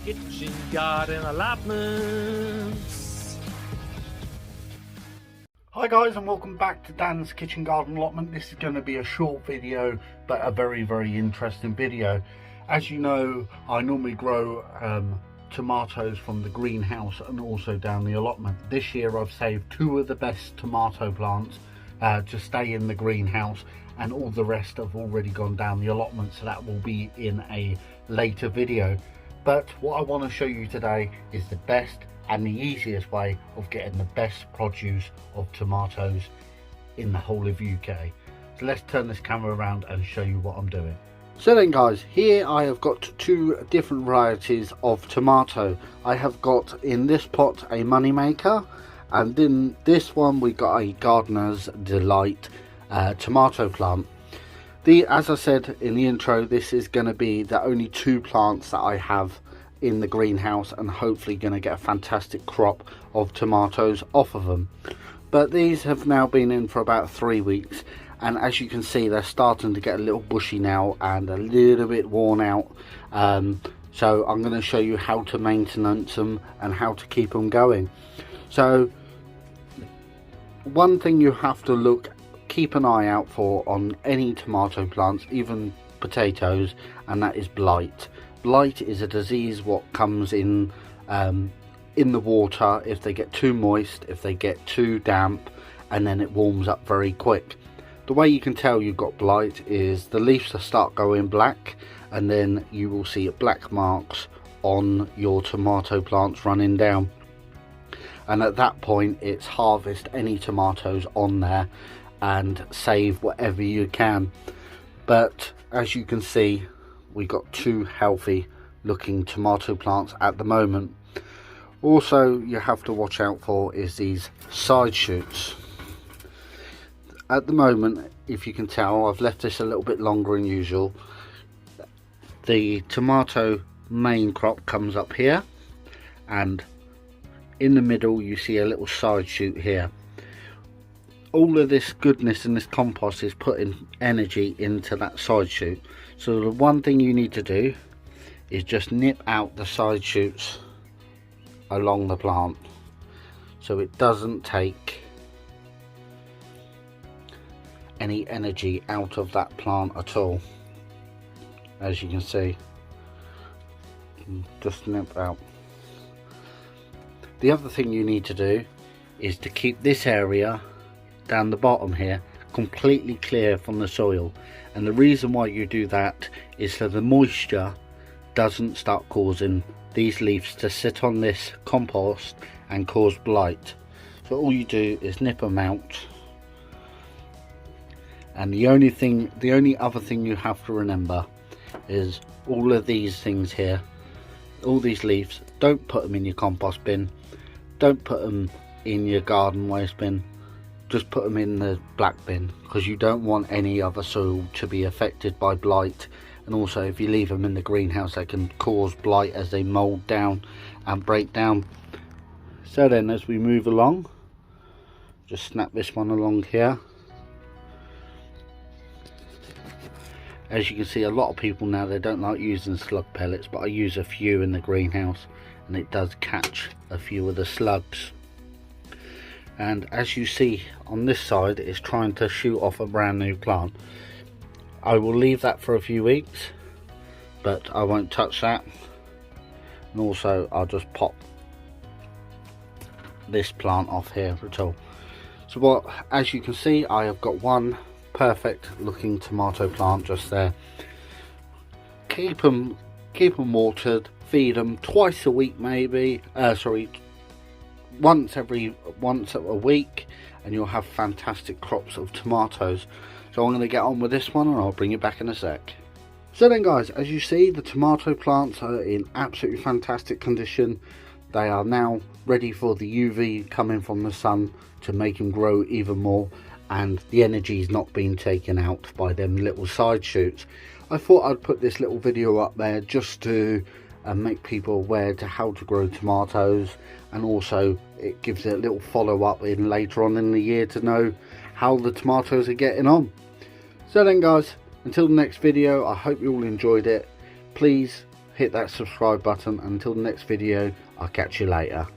Kitchen garden allotments. Hi guys, and welcome back to Dan's Kitchen Garden Allotment. This is going to be a short video, but a very interesting video. As you know, I normally grow tomatoes from the greenhouse and also down the allotment. This year I've saved two of the best tomato plants to stay in the greenhouse, and all the rest have already gone down the allotment, so that will be in a later video. But what I want to show you today is the best and the easiest way of getting the best produce of tomatoes in the whole of UK. So let's turn this camera around and show you what I'm doing. So then guys, here I have got two different varieties of tomato. I have got in this pot a Moneymaker, and in this one we got a Gardener's Delight tomato plant. As I said in the intro, this is going to be the only two plants that I have in the greenhouse, and hopefully going to get a fantastic crop of tomatoes off of them. But these have now been in for about 3 weeks, and as you can see, they're starting to get a little bushy now and a little bit worn out. So I'm going to show you how to maintenance them and how to keep them going. So one thing you have to keep an eye out for on any tomato plants, even potatoes, and that is blight. Blight is a disease what comes in the water if they get too moist, if they get too damp, and then it warms up very quick. The way you can tell you've got blight is the leaves will start going black, and then you will see black marks on your tomato plants running down. And at that point, it's harvest any tomatoes on there and save whatever you can. But as you can see, we got two healthy looking tomato plants at the moment. Also, you have to watch out for is these side shoots. At the moment, if you can tell, I've left this a little bit longer than usual. The tomato main crop comes up here, and in the middle you see a little side shoot here. All of this goodness in this compost is putting energy into that side shoot. So the one thing you need to do is just nip out the side shoots along the plant, so it doesn't take any energy out of that plant at all. As you can see, just nip out. The other thing you need to do is to keep this area down the bottom here completely clear from the soil, and the reason why you do that is so the moisture doesn't start causing these leaves to sit on this compost and cause blight. So all you do is nip them out, and the only other thing you have to remember is all of these things here, all these leaves, don't put them in your compost bin, don't put them in your garden waste bin, just put them in the black bin, because you don't want any other soil to be affected by blight. And also, if you leave them in the greenhouse, they can cause blight as they mold down and break down. So then, as we move along, just snap this one along here. As you can see, a lot of people now, they don't like using slug pellets, but I use a few in the greenhouse, and it does catch a few of the slugs. And as you see on this side, it's trying to shoot off a brand new plant. I will leave that for a few weeks, but I won't touch that. And also, I'll just pop this plant off here at all. So as you can see, I have got one perfect looking tomato plant just there. Keep them watered, feed them twice a week maybe, once a week, and you'll have fantastic crops of tomatoes. So I'm going to get on with this one, and I'll bring you back in a sec. So then guys, as you see, the tomato plants are in absolutely fantastic condition. They are now ready for the UV coming from the sun to make them grow even more, and the energy is not being taken out by them little side shoots. I thought I'd put this little video up there just to make people aware to how to grow tomatoes, and also it gives it a little follow-up in later on in the year to know how the tomatoes are getting on. So then guys, until the next video, I hope you all enjoyed it. Please hit that subscribe button. Until the next video, I'll catch you later.